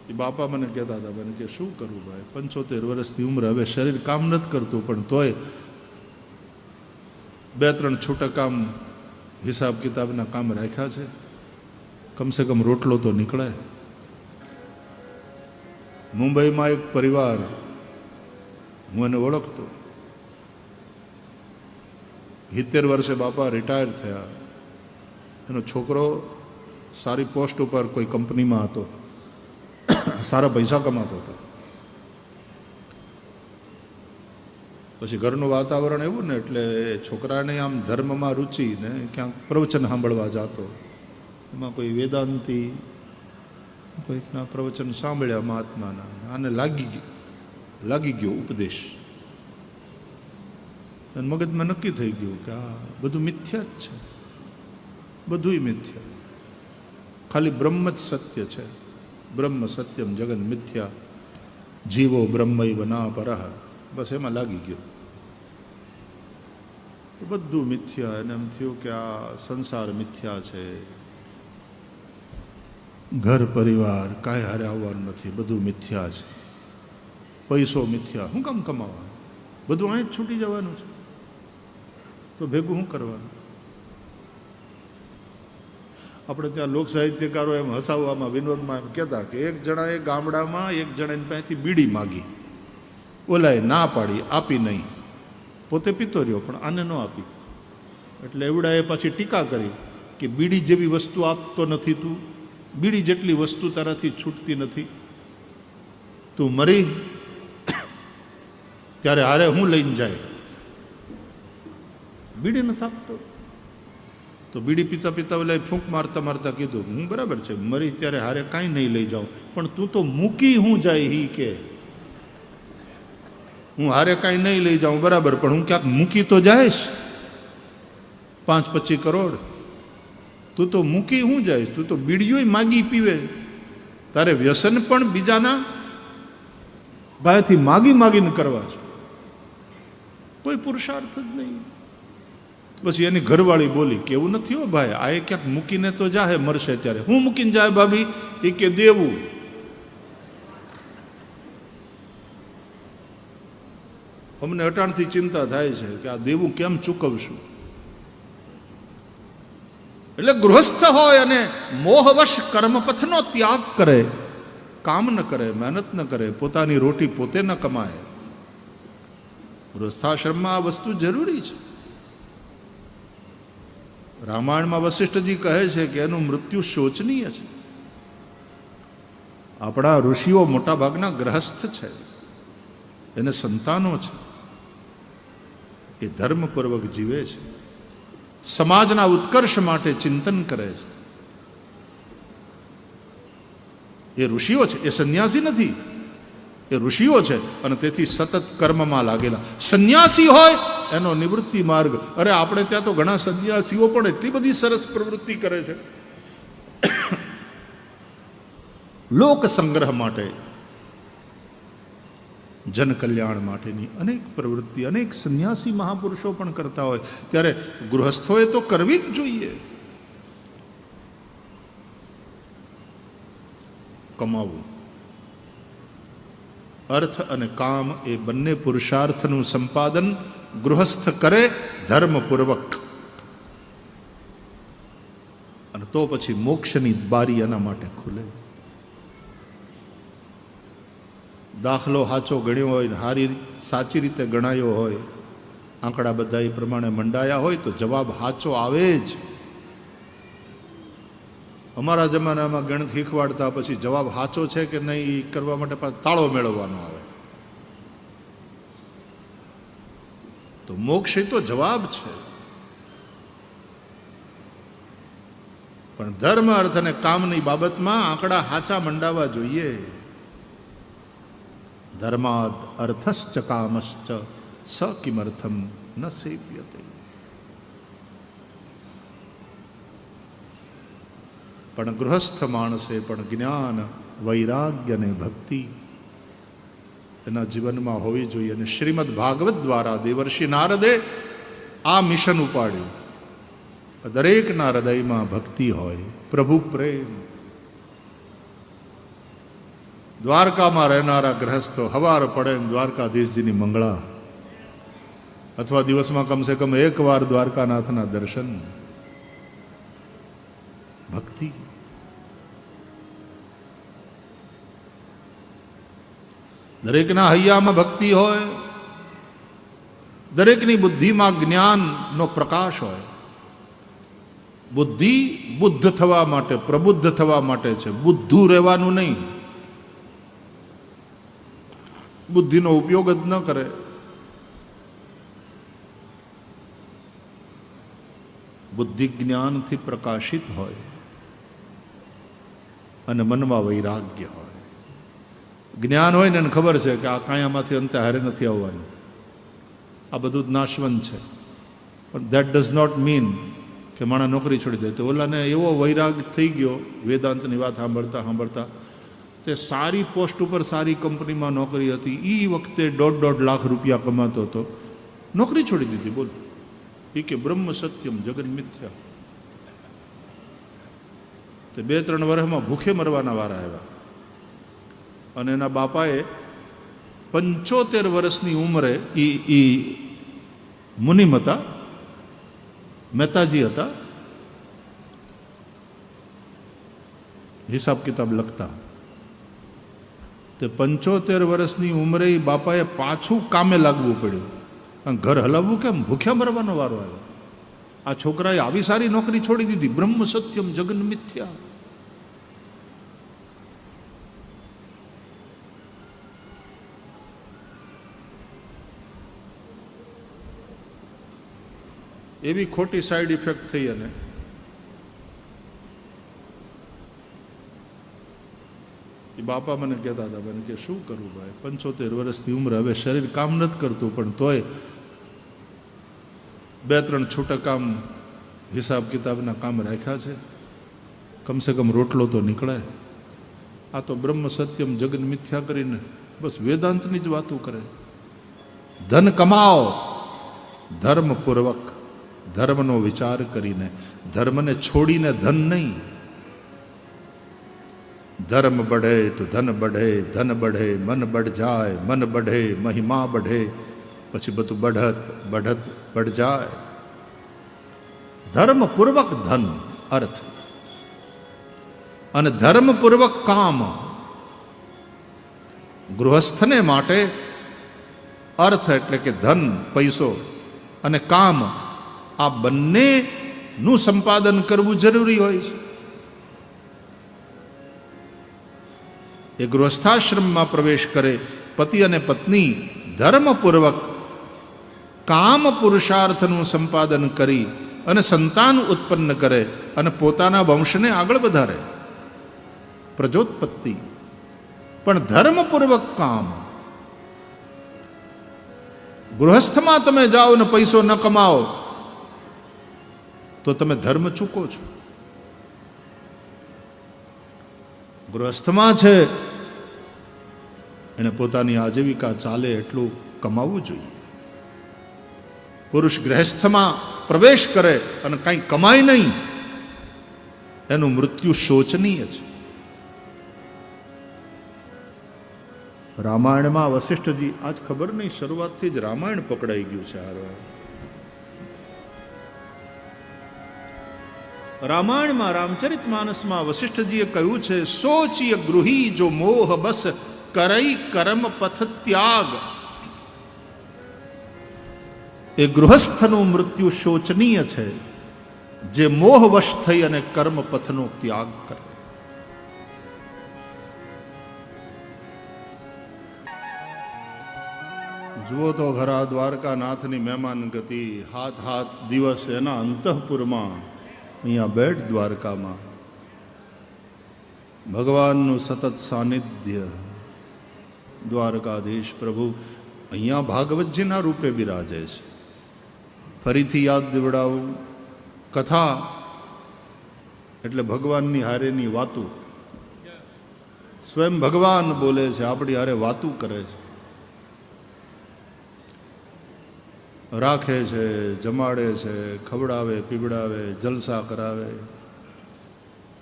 એ બાપા મને કહેતા હતા, મને કે શું કરવું ભાઈ, 75 વર્ષની ઉંમર, હવે શરીર કામ નથી કરતું, પણ તોય 2-3 છૂટક કામ હિસાબ કિતાબના કામ રાખ્યા છે, કમસે કમ રોટલો તો નીકળે. મુંબઈમાં એક પરિવાર, હું એને ઓળખતો, 70 વર્ષે બાપા રિટાયર થયા. એનો છોકરો સારી પોસ્ટ ઉપર કોઈ કંપનીમાં હતો, સારા પૈસા કમાતો હતો. પછી ઘરનું વાતાવરણ એવું ને એટલે છોકરાને આમ ધર્મમાં રુચિ ને ક્યાંક પ્રવચન સાંભળવા જતો. એમાં કોઈ વેદાંતિ કોઈકના પ્રવચન સાંભળ્યા મહાત્માના, આને લાગી ગયો ઉપદેશ. અને મગજમાં નક્કી થઈ ગયું કે આ બધું મિથ્યા જ છે, બધુંય મિથ્યા, ખાલી બ્રહ્મ જ સત્ય છે. બ્રહ્મ સત્યમ જગન મિથ્યા, જીવો બ્રહ્મૈવ ના પરઃ. બસ એમાં લાગી ગયો. બધું મિથ્યા. એને એમ થયું કે આ સંસાર મિથ્યા છે, ઘર પરિવાર કાંઈ હારે આવવાનું નથી, બધું મિથ્યા છે. પૈસો મિથ્યા, શું કામ કમાવાનું, બધું અહીં જ છૂટી જવાનું છે, તો ભેગું શું કરવાનું. આપણે ત્યાં લોક સાહિત્યકારો એમ હસાવવામાં વિનોદમાં એમ કહેતા કે એક જણાએ ગામડામાં એક જણાની પાસેથી બીડી માગી, ઓલાએ ના પાડી, આપી નહીં, પોતે પીતો રહ્યો પણ આને ન આપી. એટલે એવડાએ પાછી ટીકા કરી કે બીડી જેવી વસ્તુ આપતો નથી તું, બીડી જેટલી વસ્તુ તારાથી છૂટતી નથી, તું મરી ત્યારે હારે હું લઈને જાય, બીડી નથી આપતો. તો બીડી પીતા પીતા ઓલા ફૂંક મારતા મારતા કીધું, હું બરાબર છે, મરી ત્યારે હારે કાંઈ નહીં લઈ જાઉં, પણ તું તો મૂકી હું જાય હી કે, હું હારે કાંઈ નહીં લઈ જાઉં બરાબર, પણ હું ક્યાંક મૂકી તો જાયશ 5-25 કરોડ, તું તો મૂકી હું જાયશ, તું તો બીડીઓ માગી પીવે, તારે વ્યસન પણ બીજાના ભાઈથી માગીને કરવા છે, કોઈ પુરુષાર્થ જ નહીં. પછી એની ઘરવાળી બોલી કે એવું નથી હો ભાઈ, આ એ ક્યાંક મૂકીને તો જાહે, મરશે ત્યારે. હું મૂકીને જાય ભાભી? એ કે દેવું. અમને અટાણથી ચિંતા થાય છે કે આ દેવું કેમ ચૂકવશું. એટલે ગૃહસ્થ હોય અને મોહવશ કર્મપથનો ત્યાગ કરે, કામ ન કરે, મહેનત ન કરે, પોતાની રોટી પોતે ન કમાય. ગૃહસ્થાશ્રમમાં આ વસ્તુ જરૂરી છે. રામાયણમાં વશિષ્ઠજી કહે છે કે એનું મૃત્યુ શોચનીય છે. આપણા ઋષિઓ મોટાભાગના ગ્રહસ્થ છે, એને સંતાનો છે, એ ધર્મપૂર્વક જીવે છે, સમાજના ઉત્કર્ષ માટે ચિંતન કરે છે. એ ઋષિઓ છે, એ સંન્યાસી નથી, એ ઋષિઓ છે અને તેથી સતત કર્મમાં લાગેલા. સંન્યાસી હોય એનો નિવૃત્તિ માર્ગ. અરે આપણે ત્યાં તો ઘણા સંન્યાસીઓ પણ એટલી બધી સરસ પ્રવૃત્તિ કરે છે, લોક સંગ્રહ માટે, જન કલ્યાણ માટેની અનેક પ્રવૃત્તિ અનેક સંન્યાસી મહાપુરુષો પણ કરતા હોય. ત્યારે ગૃહસ્થોએ તો કરવી જ જોઈએ. કમાવું, અર્થ અને કામ એ બંને પુરુષાર્થનું સંપાદન ગૃહસ્થ કરે ધર્મપૂર્વક, અને તો પછી મોક્ષની બારી એના માટે ખુલે. દાખલો સાચો ગણ્યો હોય, સાચી રીતે ગણાયો હોય, આંકડા બધા એ પ્રમાણે મંડાયા હોય તો જવાબ સાચો આવે જ. અમારા જમાનામાં ગણિત શીખવાડતા પછી જવાબ સાચો છે કે નહીં એ કરવા માટે પાછો તાળો મેળવવાનો આવે. તો મોક્ષ એ તો જવાબ છે, પણ ધર્મ અર્થ અને કામની બાબતમાં આંકડા સાચા મંડાવા જોઈએ. ધર્માદ અર્થશ્ચ કામશ્ચ સ કિમર્થમ ન સેવ્યતે. પણ ગૃહસ્થ માણસે પણ જ્ઞાન, વૈરાગ્ય અને ભક્તિ એના જીવનમાં હોવી જોઈએ. અને શ્રીમદ ભાગવત દ્વારા દેવર્ષિ નારદે આ મિશન ઉપાડ્યું. દરેકના હૃદયમાં ભક્તિ હોય, પ્રભુ પ્રેમ. દ્વારકામાં રહેનારા ગ્રહસ્થો હવાર પડે ને દ્વારકાધીશજીની મંગળા, અથવા દિવસમાં કમસે કમ એકવાર દ્વારકાનાથના દર્શન. ભક્તિ. દરેકના હૈયામાં ભક્તિ હોય, દરેકની બુદ્ધિમાં જ્ઞાનનો પ્રકાશ હોય. બુદ્ધિ બુદ્ધ થવા માટે, પ્રબુદ્ધ થવા માટે છે, બુદ્ધું રહેવાનું નહીં. બુદ્ધિનો ઉપયોગ જ ન કરે. બુદ્ધિ જ્ઞાનથી પ્રકાશિત હોય અને મનમાં વૈરાગ્ય હોય. જ્ઞાન હોય ને એને ખબર છે કે આ કાયામાંથી અંતે હારે નથી આવવાનું, આ બધું જ નાશવંત છે. પણ દેટ ડઝ નોટ મીન કે માણસ નોકરી છોડી દે. તો ઓલાને એવો વૈરાગ થઈ ગયો વેદાંતની વાત સાંભળતા સાંભળતા, તે સારી પોસ્ટ ઉપર સારી કંપનીમાં નોકરી હતી, એ વખતે 1.5 લાખ રૂપિયા કમાતો હતો, નોકરી છોડી દીધી. બોલ, એ કે બ્રહ્મ સત્યમ જગન મિથ્યા. તે 2-3 વર્ષમાં ભૂખે મરવાના વારા આવ્યા. અને એના બાપાએ 75 વર્ષની ઉંમરે, એ મુનિમ હતા, મહેતાજી હતા, હિસાબ કિતાબ લખતા. તે 75 વર્ષની ઉંમરે બાપાએ પાછું કામે લાગવું પડ્યું. ઘર હલાવવું કેમ? ભૂખ્યા મરવાનો વારો આવ્યો. આ છોકરાએ આવી સારી નોકરી છોડી દીધી. બ્રહ્મ સત્યમ જગન મિથ્યા. એવી ખોટી સાઈડ ઇફેક્ટ થઈ. અને એ બાપા મને કહેતા હતા, મને કે શું કરવું ભાઈ, 75 વર્ષની ઉંમર, હવે શરીર કામ નથી કરતું, પણ તોય 2-3 છૂટક કામ હિસાબ કિતાબના કામ રાખ્યા છે, કમસે કમ રોટલો તો નીકળે. આ તો બ્રહ્મ સત્યમ જગન મિથ્યા કરીને બસ વેદાંતની જ વાતો કરે. ધન કમાઓ ધર્મપૂર્વક, ધર્મનો વિચાર કરીને, ધર્મને છોડીને ધન નહીં. ધર્મ बढ़े तो धन बढ़े, धन बढ़े मन बढ़ जाए, मन बढ़े महिमा बढ़े, પછી બધું बढ़त बढ़त बढ़ जाए. ધર્મપૂર્વક ધન અર્થ અને ધર્મપૂર્વક કામ. ગૃહસ્થને માટે અર્થ એટલે કે ધન, પૈસો અને કામ, આ બંનેનું સંપાદન કરવું જરૂરી હોય છે. એ ગૃહસ્થાશ્રમમાં પ્રવેશ કરે, પતિ અને પત્ની ધર્મપૂર્વક કામ પુરુષાર્થનું સંપાદન કરી અને સંતાન ઉત્પન્ન કરે અને પોતાના વંશને આગળ વધારે, પ્રજોત્પત્તિ. પણ ધર્મપૂર્વક કામ. ગૃહસ્થમાં તમે જાઓ ને પૈસો ન કમાઓ તો તમે ધર્મ ચૂકો છો. ગૃહસ્થમાં છે એને પોતાની આજીવિકા ચાલે એટલું કમાવવું જોઈએ. પુરુષ ગૃહસ્થમાં પ્રવેશ કરે અને કંઈ કમાય નહીં, એનું મૃત્યુ શોચનીય છે. રામાયણમાં વશિષ્ઠજી, આજ ખબર નહીં શરૂઆતથી જ રામાયણ પકડાઈ ગયું છે. રામાયણમાં રામચરિતમાનસમાં વશિષ્ઠજીએ કહ્યું છે, સોચિય ગૃહી જો મોહ બસ કરઈ કર્મ પથ ત્યાગ. એ ગૃહસ્થનું મૃત્યુ શોચનીય છે જે મોહવશ થઈ અને કર્મ પથનો ત્યાગ કરે. જુઓ તો ખરા દ્વારકાનાથની મહેમાન ગતિ. હાથ દિવસ એના અંતઃપુરમાં, અહીંયા બેટ દ્વારકામાં ભગવાનનું સતત સાનિધ્ય. દ્વારકાધીશ પ્રભુ અહીંયા ભાગવતજીના રૂપે બિરાજે છે. ફરીથી યાદ દેવડાવું, કથા એટલે ભગવાનની હારેની વાતું. સ્વયં ભગવાન બોલે છે, આપણી હારે વાતું કરે છે, રાખે છે, જમાડે છે, ખવડાવે પીવડાવે, જલસા કરાવે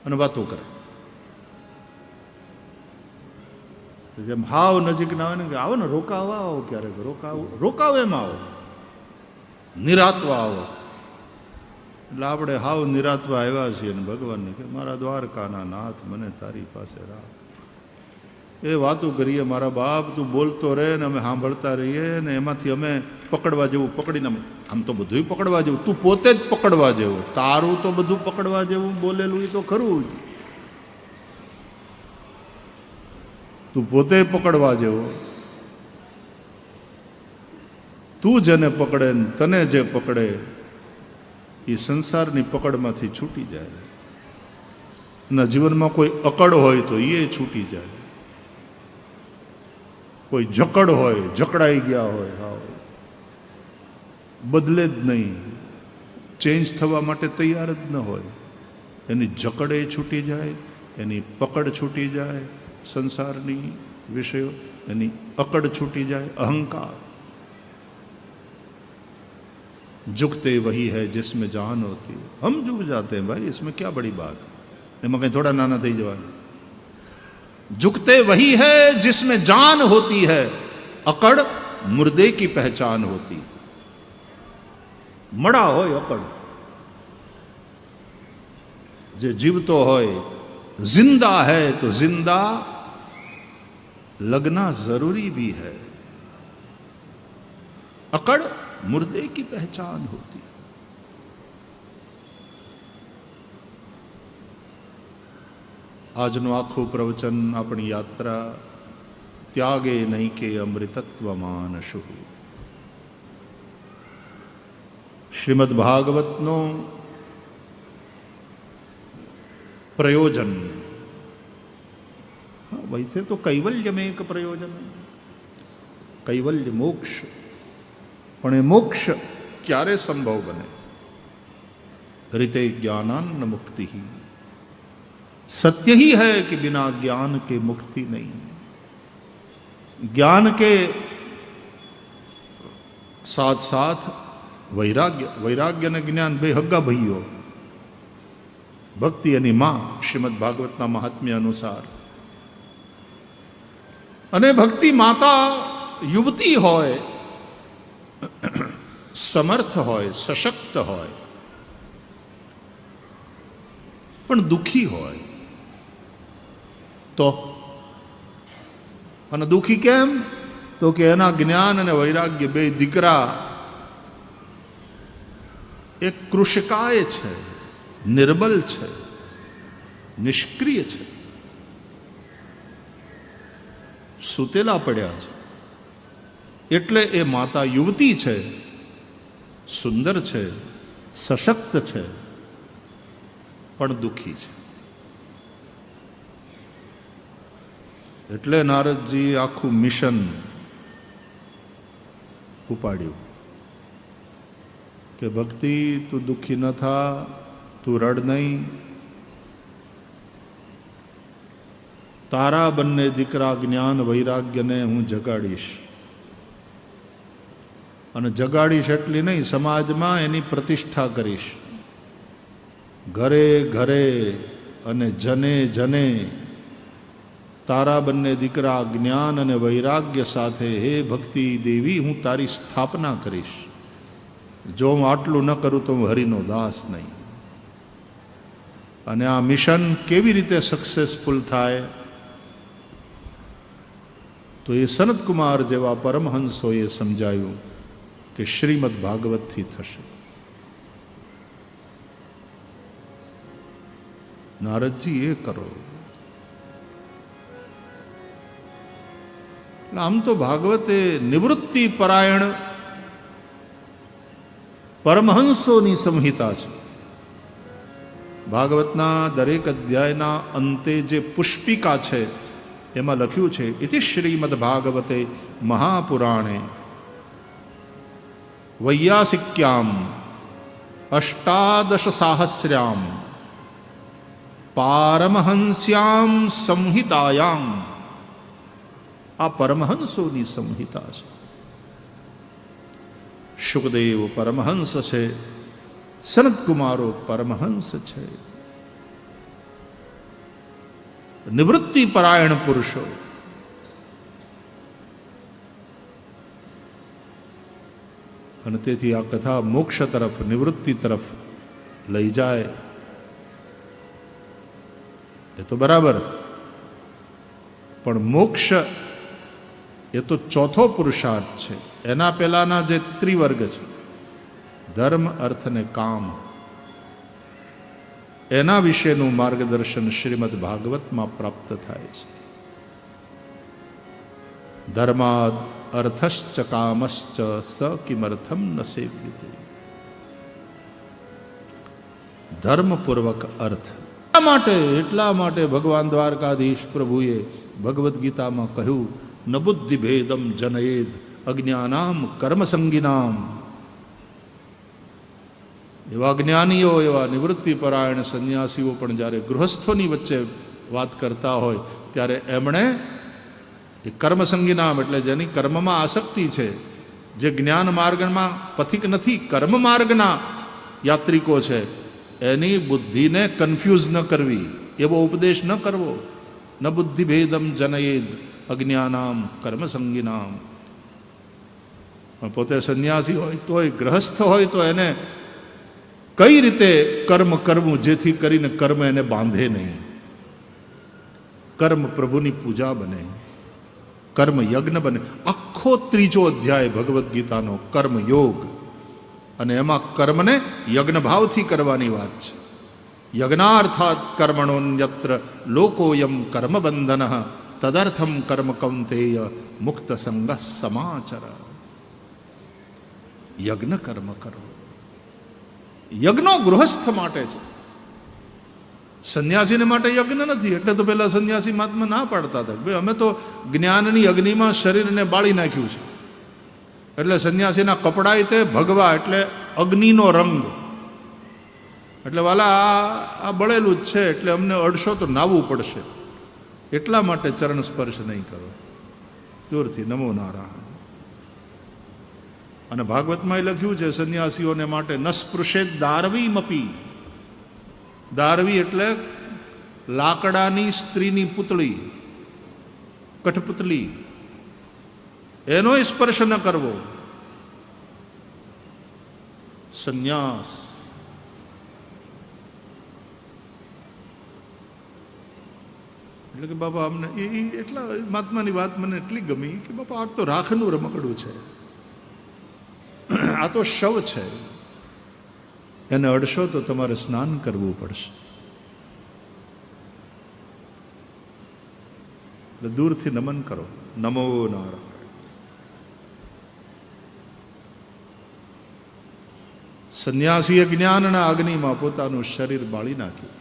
અને વાતો કરે. જેમ હાવ નજીક ના હોય ને કે આવો ને રોકાવા આવો, ક્યારેક રોકાવો એમાં આવો, નિરાતવા આવો. એટલે આપણે હાવ નિરાતવા આવ્યા છીએ ને ભગવાનને કે મારા દ્વારકાના નાથ મને તારી પાસે રાખ. એ વાતું કરીએ મારા બાપ, તું બોલતો રહે ને અમે સાંભળતા રહીએ ને એમાંથી અમે પકડવા જેવું પકડીને આમ તો બધું પકડવા જેવું, તું પોતે જ પકડવા જેવું, તારું તો બધું પકડવા જેવું બોલેલું એ તો ખરું જ, તું પોતે પકડવા જેવો. તું જેને પકડે ને તને જે પકડે એ સંસારની પકડમાંથી છૂટી જાય. અને જીવનમાં કોઈ અકડ હોય તો એ છૂટી જાય, કોઈ જકડ હોય, જકડાઈ ગયા હોય, હા બદલે જ નહીં, ચેન્જ થવા માટે તૈયાર જ ન હોય, એની જકડ એ છૂટી જાય, એની પકડ છૂટી જાય સંસારની વિષયો, એની અકડ છૂટી જાય, અહંકાર. झुकते वही है जिसमें जान होती है. हम झुक जाते हैं भाई, इसमें क्या बड़ी बात है, એમાં કંઈ થોડા નાના થઈ જવાનું. झुकते वही है जिसमें जान होती है, अकड़ मुर्दे की पहचान होती. મડા હોય અકડ, જે જીવતો હોય, जिंदा है तो जिंदा लगना जरूरी भी है, अकड़ मुर्दे की पहचान होती. આજનું આખું પ્રવચન આપણી યાત્રા ત્યાગે નહીં કે અમૃતત્વ માનશુ. શ્રીમદ ભાગવતનો પ્રયોજન, વૈસે તો કૈવલ્ય में એક પ્રયોજન, કૈવલ્ય મોક્ષ. પણ એ મોક્ષ ક્યારે સંભવ બને? रिते ज्ञानान्न मुक्ति ही. सत्य ही है कि बिना ज्ञान के मुक्ति नहीं. ज्ञान के साथ साथ वैराग्य, वैराग्य ने ज्ञान बे हग्गा भाईओ. भक्ति यानी मां श्रीमद भागवतना महात्म्य अनुसार. अने भक्ति माता युवती होय, समर्थ होय, सशक्त होय, पण दुखी होय तो. અને દુખી કેમ? તો કે એના જ્ઞાન અને વૈરાગ્ય બે દીકરા એક કૃષકાય છે, નિર્બલ છે, નિષ્ક્રિય છે, સૂતેલા પડ્યા છે. એટલે એ માતા યુવતી છે, સુંદર છે, સશક્ત છે, પણ દુઃખી છે. એટલે નારદજી આખું મિશન ઉપાડ્યું કે ભક્તિ તું દુઃખી ન થા, તું રડ નહીં. તારા બંને દીકરા જ્ઞાન વૈરાગ્યને હું જગાડીશ. અને જગાડીશ એટલી નહીં, સમાજમાં એની પ્રતિષ્ઠા કરીશ. ઘરે ઘરે અને જને જને તારા બંને દીકરા જ્ઞાન અને વૈરાગ્ય સાથે હે ભક્તિ દેવી હું તારી સ્થાપના કરીશ. જો હું આટલું ન કરું તો હું હરિનો દાસ નહીં. અને આ મિશન કેવી રીતે સક્સેસફુલ થાય? તો એ સનતકુમાર જેવા પરમહંસોએ સમજાયું કે શ્રીમદ ભાગવતથી થશે. નારદજી એ કરો. આમ તો ભાગવત એ નિવૃત્તિ પરાયણ પરમહંસોની સંહિતા છે. ભાગવતના દરેક અધ્યાયના અંતે જે પુષ્પિકા છે એમાં લખ્યું છે ઇતિ શ્રીમદ ભાગવતે મહાપુરાણે વૈયાસિક્યામ અષ્ટાદશ સાહસ્ર્યામ પારમહંસ્યામ સંહિતાયામ. આ પરમહંસોની સંહિતા છે. શુકદેવ પરમહંસ છે, સનતકુમારો પરમહંસ છે. નિવૃત્તિ પરાયણ પુરુષો અને તેથી આ કથા મોક્ષ તરફ, નિવૃત્તિ તરફ લઈ જાય એ તો બરાબર, પણ મોક્ષ એ તો ચોથો પુરુષાર્થ છે. એના પહેલાના જે ત્રિવર્ગ છે, ધર્મ, અર્થ અને કામ, એના વિશેનું માર્ગદર્શન શ્રીમદ ભાગવતમાં પ્રાપ્ત થાય છે. ધર્માદ અર્થશ્ચ કામશ્ચ સ કિમર્થમ ન સેવ્યતે. ધર્મપૂર્વક અર્થ એટલા માટે ભગવાન દ્વારકાધીશ પ્રભુએ ભગવદ્ ગીતામાં કહ્યું, ન બુદ્ધિ ભેદમ જનયેદ અજ્ઞાનામ કર્મસંગીનામ. એવા જ્ઞાનીઓ, એવા નિવૃત્તિપરાયણ સંન્યાસીઓ પણ જ્યારે ગૃહસ્થોની વચ્ચે વાત કરતા હોય ત્યારે એમણે એ કર્મસંગીનામ એટલે જેની કર્મમાં આસક્તિ છે, જે જ્ઞાન માર્ગમાં પથિક નથી, કર્મ માર્ગના યાત્રિકો છે, એની બુદ્ધિને કન્ફ્યુઝ ન કરવી, એવો ઉપદેશ ન કરવો. ન બુદ્ધિ ભેદમ જનયેદ અજ્ઞાનામ કર્મસંગીનામ. પણ પોતે સંન્યાસી હોય તોય, ગ્રહસ્થ હોય તો એને કઈ રીતે કર્મ કરવું જેથી કરીને કર્મ એને બાંધે નહીં, કર્મ પ્રભુની પૂજા બને, કર્મ યજ્ઞ બને. આખો 3જો અધ્યાય ભગવદ્ ગીતાનો કર્મયોગ, અને એમાં કર્મને યજ્ઞ ભાવથી કરવાની વાત છે. યજ્ઞાર્થાત કર્મણોન્યત્ર લોકોયમ કર્મબંધન તદર્થમ કર્મ કૌંતેય મુક્ત સંગ સમાચર. યજ્ઞ કર્મ કરો. યજ્ઞો ગૃહસ્થ માટે છે, સંન્યાસીને માટે યજ્ઞ નથી. એટલે તો પેલા સંન્યાસી મહાત્મા ના પાડતા હતા, ભાઈ અમે તો જ્ઞાનની અગ્નિમાં શરીરને બાળી નાખ્યું છે, એટલે સંન્યાસીના કપડાય તે ભગવા એટલે અગ્નિનો રંગ, એટલે વાલા આ બળેલું જ છે, એટલે અમને અડશો તો નાવું પડશે, એટલા માટે ચરણ સ્પર્શ નહીં કરો, દૂરથી નમો નારાયણ. અને ભાગવતમાં લખ્યું છે સંન્યાસીઓને માટે ન સ્પૃશેત દારવીમપી. દારવી એટલે લાકડાની સ્ત્રીની પુતળી, કઠપુતલી, એનો સ્પર્શ ન કરવો. સંન્યાસ એટલે કે બાપા અમને એટલા મહાત્માની વાત મને એટલી ગમી કે બાપા આ તો રાખનું રમકડું છે, આ તો શવ છે, એને અડશો તો તમારે સ્નાન કરવું પડશે. એટલે દૂરથી નમન કરો, નમો નારાયણ. સંન્યાસીએ જ્ઞાનના અગ્નિમાં પોતાનું શરીર બાળી નાખ્યું,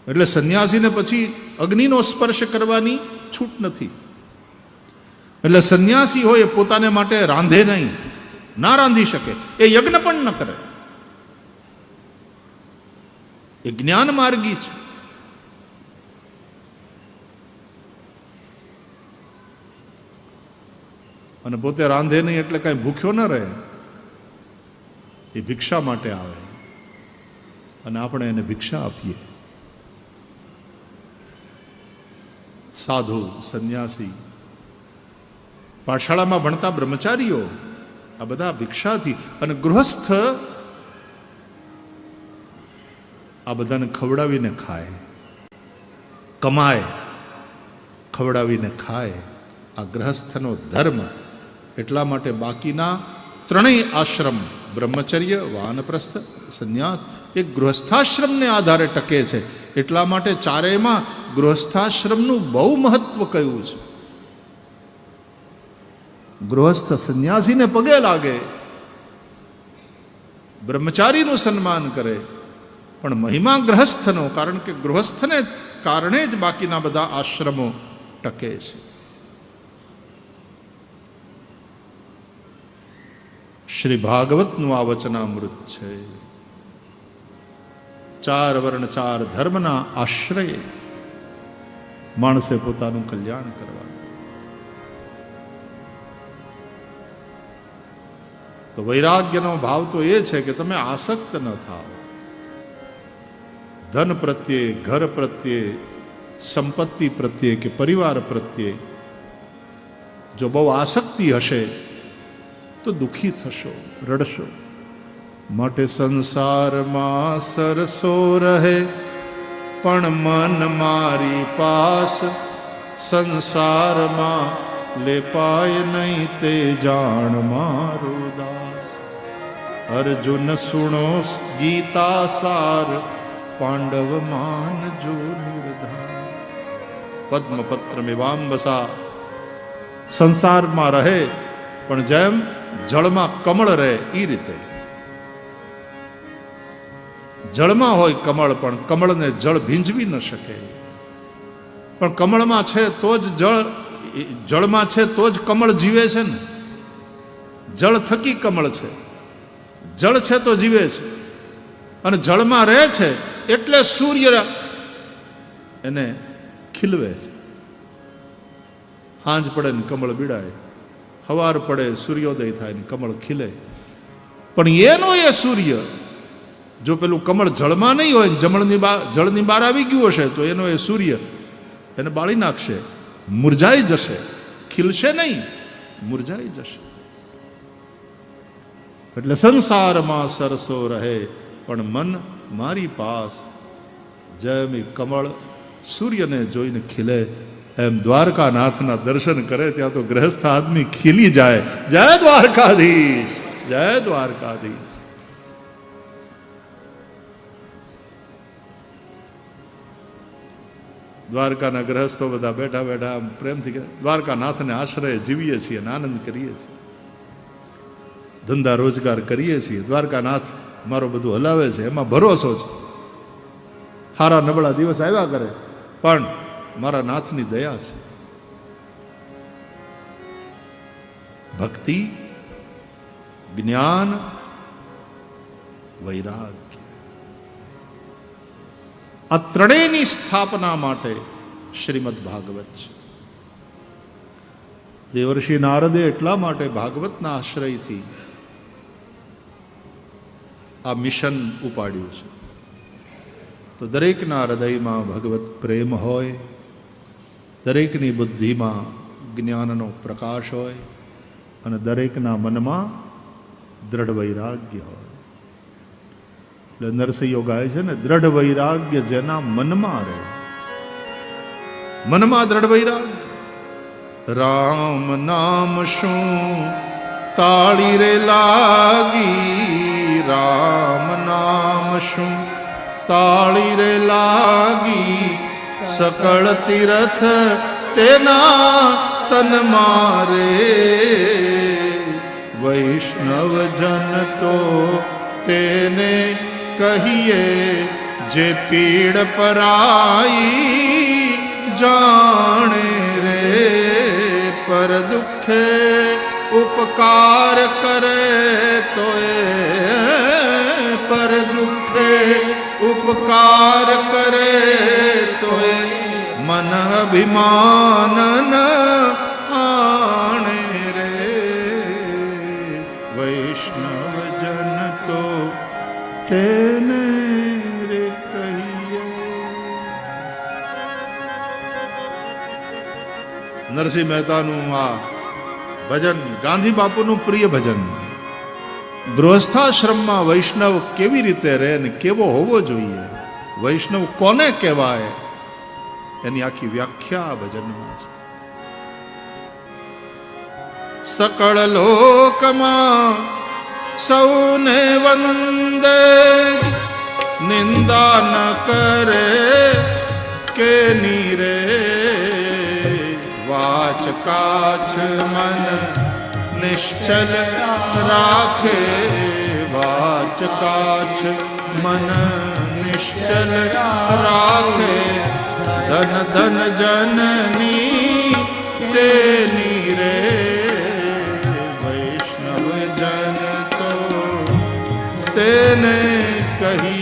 એટલે સંન્યાસીને પછી અગ્નિનો સ્પર્શ કરવાની છૂટ નથી. એટલે સંન્યાસી હોય એ પોતાને માટે રાંધે નહીં, ના રાંધી શકે, એ યજ્ઞ પણ ન કરે, એ જ્ઞાન માર્ગી છે. અને પોતે રાંધે નહીં એટલે કાંઈ ભૂખ્યો ન રહે, એ ભિક્ષા માટે આવે અને આપણે એને ભિક્ષા આપીએ. સાધુ, સંન્યાસી, પાઠશાળામાં ભણતા બ્રહ્મચારીઓ, આ બધા ભિક્ષાથી, અને ગૃહસ્થ આ બધાને ખવડાવીને ખાય, કમાય, ખવડાવીને ખાય. આ ગ્રહસ્થનો ધર્મ. એટલા માટે બાકીના ત્રણેય આશ્રમ, બ્રહ્મચર્ય, વાનપ્રસ્થ, સંન્યાસ, એ ગૃહસ્થાશ્રમને આધારે ટકે છે. એટલા માટે ચારેયમાં ગૃહસ્થાશ્રમનું બહુ મહત્વ કયું છે. ગૃહસ્થ સંન્યાસીને પગે લાગે, બ્રહ્મચારીનું સન્માન કરે, પણ મહિમા ગ્રહસ્થનો, કારણ કે ગૃહસ્થને કારણે જ બાકીના બધા આશ્રમો ટકે છે. શ્રી ભાગવતનું આ વચનામૃત છે. 4 વર્ણ 4 ધર્મના આશ્રયે માણસે પોતાનું કલ્યાણ કરવાનું. તો વૈરાગ્યનો ભાવ તો એ છે કે તમે આસક્ત ન થાઓ. ધન પ્રત્યે, ઘર પ્રત્યે, સંપત્તિ પ્રત્યે કે પરિવાર પ્રત્યે જો બહુ આસક્તિ હશે તો દુઃખી થશો, રડશો. માટે સંસારમાં સરસો રહે પણ મન મારી પાસ, સંસારમાં લેપાય નહીં તે જાણ મારો દાસ. અર્જુન સુણો ગીતા સાર, પાંડવ માન જો નિર્ધાર. પદ્મપત્ર મેવાંબસા, સંસારમાં રહે પણ જેમ જળમાં કમળ રહે એ રીતે. જળમાં હોય કમળ પણ કમળને જળ ભીંજવી ન શકે. પણ કમળમાં છે તો જ જળમાં છે તો જ કમળ જીવે છે ને. જળ થકી કમળ છે, જળ છે તો જીવે છે. અને જળમાં રહે છે એટલે સૂર્ય એને ખીલવે છે. સાંજ પડે ને કમળ બીડાય, સવાર પડે સૂર્યોદય થાય ને કમળ ખીલે. પણ એનો એ સૂર્ય જો પેલું કમળ જળમાં નહીં હોય ને જળની બહાર આવી ગયું હશે તો એનો એ સૂર્ય એને બાળી નાખશે, મુરઝાઈ જશે, ખીલશે નહીં, મુરઝાઈ જશે. એટલે સંસારમાં સરસો રહે પણ મન મારી પાસ. જેમ એ કમળ સૂર્યને જોઈને ખીલે એમ દ્વારકાનાથના દર્શન કરે ત્યાં તો ગ્રહસ્થ આદમી ખીલી જાય. જય દ્વારકાધીશ, જય દ્વારકાધીશ. દ્વારકાના ગ્રહસ્થો બધા બેઠા બેઠા પ્રેમથી દ્વારકાનાથને આશ્રય જીવીએ છીએ અને આનંદ કરીએ છીએ, ધંધા રોજગાર કરીએ છીએ. દ્વારકાનાથ મારો બધું હલાવે છે, એમાં ભરોસો છે. સારા નબળા દિવસ આવ્યા કરે પણ મારા નાથની દયા છે. ભક્તિ, જ્ઞાન, વૈરાગ્ય, આ ત્રણેયની સ્થાપના માટે શ્રીમદ ભાગવત છે. દેવર્ષિ નારદે એટલા માટે ભાગવતના આશ્રયથી આ મિશન ઉપાડ્યું છે. તો દરેકના હૃદયમાં ભગવત પ્રેમ હોય, દરેકની બુદ્ધિમાં જ્ઞાનનો પ્રકાશ હોય અને દરેકના મનમાં દ્રઢ વૈરાગ્ય હોય. એટલે નરસિંહો ગાય છે ને, દ્રઢ વૈરાગ્ય જેના મનમાં રહે. મનમાં દ્રઢ વૈરાગ્ય. રામ નામ શું તાળી રે લાગી, રામ નામ શું તાળી રે લાગી, સકળ તીરથ તેના તન મારે, વૈષ્ણવ જન તો તેને કહીએ જે પીડ પરાઈ જાણે રે, પર દુઃખે ઉપકાર કરે તો પર દુઃખે ઉપકાર કરે તો મન અભિમાન ન આણે રે, વૈષ્ણવ જન તો તેને રે કહીએ. નરસિંહ મહેતાનું આ ભજન ગાંધી બાપુનું પ્રિય ભજન. ગૃહસ્થાશ્રમમાં વૈષ્ણવ કેવી રીતે રહે ને કેવો હોવો જોઈએ, વૈષ્ણવ કોને કહેવાય, એની આખી વ્યાખ્યા ભજનમાં છે. સકળ લોકમાં સૌને વંદે, નિંદા ન કરે કે નીરે, વાચ કાચ મન નિશ્ચલ રાખે, વાચ કાચ મન નિશ્ચલ રાખે, ધન ધન જનની તેની રે, વૈષ્ણવ જન તો તેને કહી